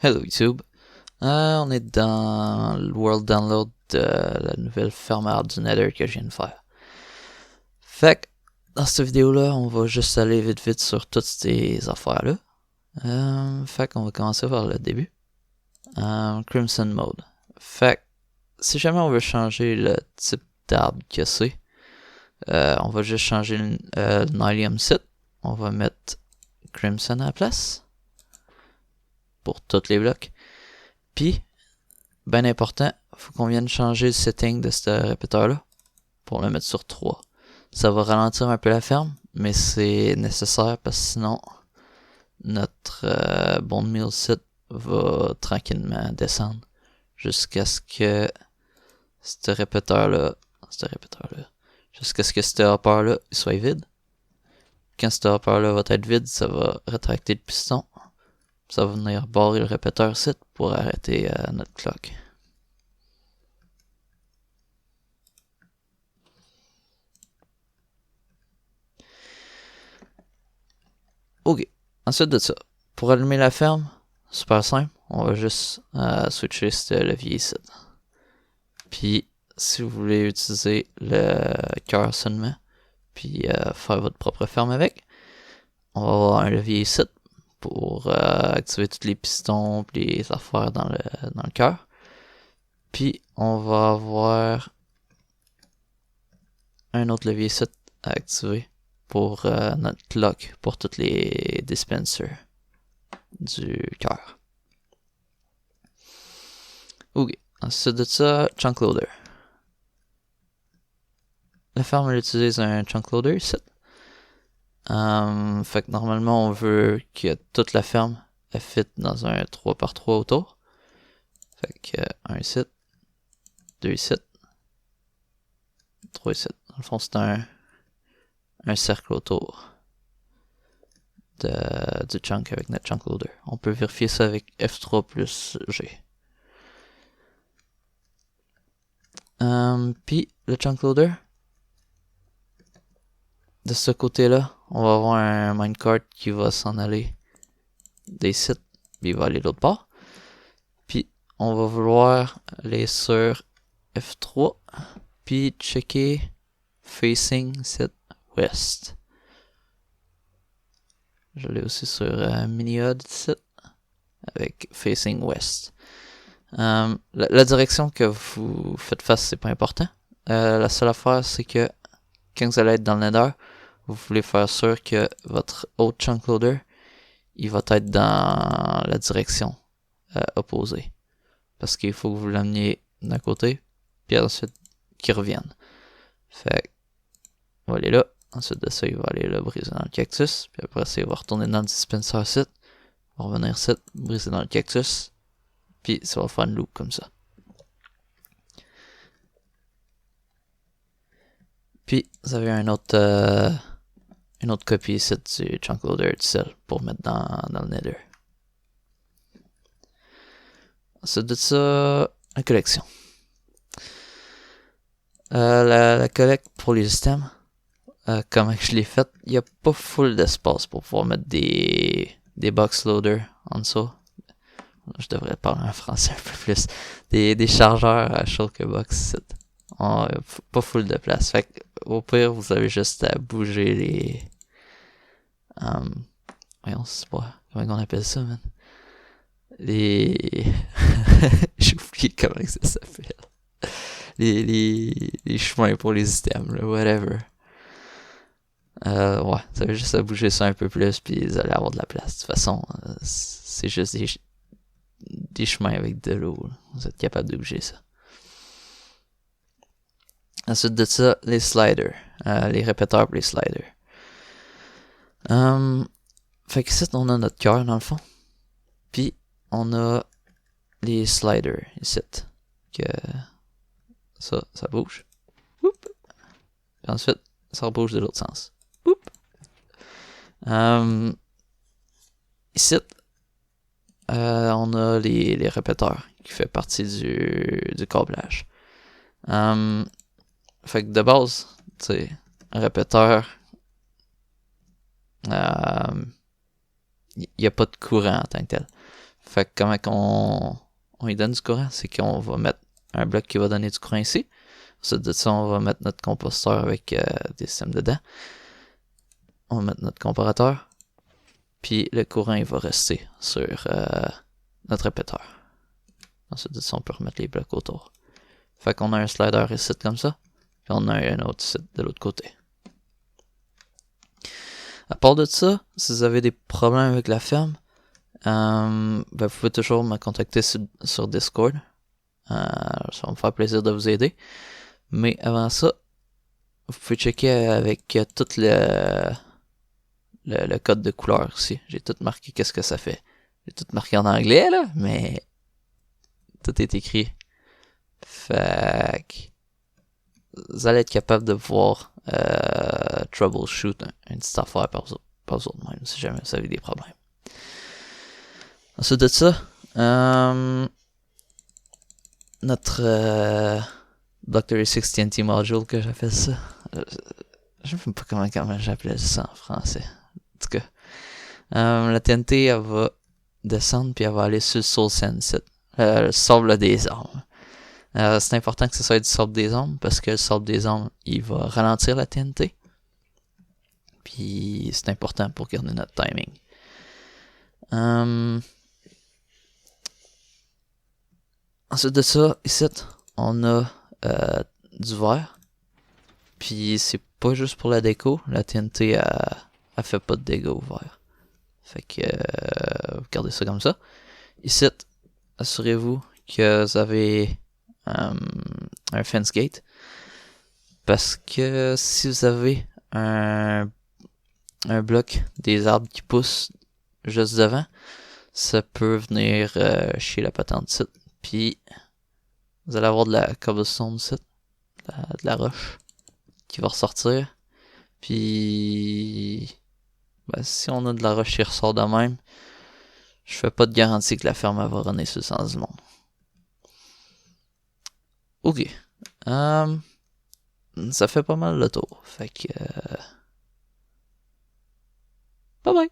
Hello YouTube. On est dans le World Download de la nouvelle ferme du Nether que je viens de faire. Fait que dans cette vidéo-là, on va juste aller vite sur toutes ces affaires-là. Fait qu'on va commencer par le début. Crimson Mode. Fait que si jamais on veut changer le type d'arbre que c'est, on va juste changer le Nylium Site. On va mettre Crimson à la place pour tous les blocs. Puis, ben important, faut qu'on vienne changer le setting de ce répéteur-là pour le mettre sur 3. Ça va ralentir un peu la ferme, mais c'est nécessaire parce que sinon, notre bone meal site va tranquillement descendre jusqu'à ce que ce répéteur-là, jusqu'à ce que ce hopper-là soit vide. Quand ce hopper-là va être vide, ça va rétracter le piston. Ça va venir barrer le répéteur site pour arrêter notre clock. Ok, ensuite de ça, pour allumer la ferme, super simple, on va juste switcher ce levier ici. Puis, si vous voulez utiliser le cœur seulement, puis faire votre propre ferme avec, on va avoir un levier ici pour activer tous les pistons et les affaires dans le cœur. Puis on va avoir un autre levier ici à activer pour notre clock pour tous les dispensers du cœur. Ok, ensuite de ça, chunk loader. La ferme elle utilise un chunk loader ici. Fait que normalement on veut que toute la ferme elle fit dans un 3x3 autour. Fait que 1 ici, 2 ici, 3 ici. Dans le fond c'est un cercle autour du chunk avec notre chunk loader. On peut vérifier ça avec F3 plus G. Puis le chunk loader, de ce côté-là, on va avoir un minecart qui va s'en aller des sites, puis il va aller de l'autre part. Puis on va vouloir aller sur F3, puis checker facing site west. Je l'ai aussi sur mini-hud site avec facing west. La direction que vous faites face, c'est pas important. La seule affaire, c'est que quand vous allez être dans le Nether, vous voulez faire sûr que votre autre chunk loader, il va être dans la direction opposée. Parce qu'il faut que vous l'ameniez d'un côté, puis ensuite qu'il revienne. Fait on va aller là. Ensuite de ça, il va aller là, briser dans le cactus. Puis après ça, il va retourner dans le dispenser site. Il va revenir site, briser dans le cactus. Puis ça va faire une loop comme ça. Puis vous avez une autre copie ici du chunk loader tout seul pour mettre dans le Nether. Ensuite de ça, la collection. La collecte pour les systèmes, comment je l'ai faite, il n'y a pas full d'espace pour pouvoir mettre des box loaders en dessous. Je devrais parler en français un peu plus. Des chargeurs à Shulkerbox. Pas full de place. Fait que, au pire, vous avez juste à bouger les... voyons, c'est pas... Comment on appelle ça, man? J'ai oublié comment ça s'appelle. Les chemins pour les items, là, whatever. Ouais, ça veut juste à bouger ça un peu plus, puis vous allez avoir de la place. De toute façon, c'est juste des chemins avec de l'eau. Vous êtes capable de bouger ça. Ensuite de ça, les sliders. Les répéteurs pour les sliders. Fait que ici, on a notre cœur dans le fond. Puis, on a les sliders ici. Que ça bouge. Oup. Puis ensuite, ça rebouge de l'autre sens. Oup. Ici, on a les répéteurs qui fait partie du câblage. Fait que de base, tu sais, un répéteur, il n'y a pas de courant en tant que tel. Fait que comment on y donne du courant, c'est qu'on va mettre un bloc qui va donner du courant ici. Ensuite de ça, on va mettre notre compositeur avec des systèmes dedans. On va mettre notre comparateur. Puis le courant, il va rester sur notre répéteur. Ensuite de ça, on peut remettre les blocs autour. Fait qu'on a un slider ici comme ça. Puis on a un autre ici de l'autre côté. À part de ça, si vous avez des problèmes avec la ferme, vous pouvez toujours me contacter sur Discord. Ça va me faire plaisir de vous aider. Mais avant ça, vous pouvez checker avec tout le code de couleur ici. J'ai tout marqué qu'est-ce que ça fait. J'ai tout marqué en anglais, là, mais tout est écrit. Fait que vous allez être capable de pouvoir troubleshoot une petite affaire par vous autres même, si jamais vous avez des problèmes. Ensuite de ça, notre Block36 TNT module que j'appelle ça. Je ne sais pas comment j'appelais ça en français. En tout cas, la TNT, elle va descendre puis elle va aller sur le Soul Sunset. Le sable des armes. C'est important que ce soit du sable des armes parce que le sable des armes, il va ralentir la TNT. Puis c'est important pour garder notre timing. Ensuite de ça, ici, on a du vert. Puis c'est pas juste pour la déco. La TNT, elle fait pas de dégâts au vert. Fait que vous gardez ça comme ça. Ici, assurez-vous que vous avez un fence gate. Parce que si vous avez un bloc des arbres qui poussent juste devant, ça peut venir chez la patente ici. Puis vous allez avoir de la cobblestone ici, de la roche qui va ressortir. Puis si on a de la roche qui ressort de même, je fais pas de garantie que la ferme va runner sur le sens du monde. Ok. Ça fait pas mal le tour. Fait que bye bye.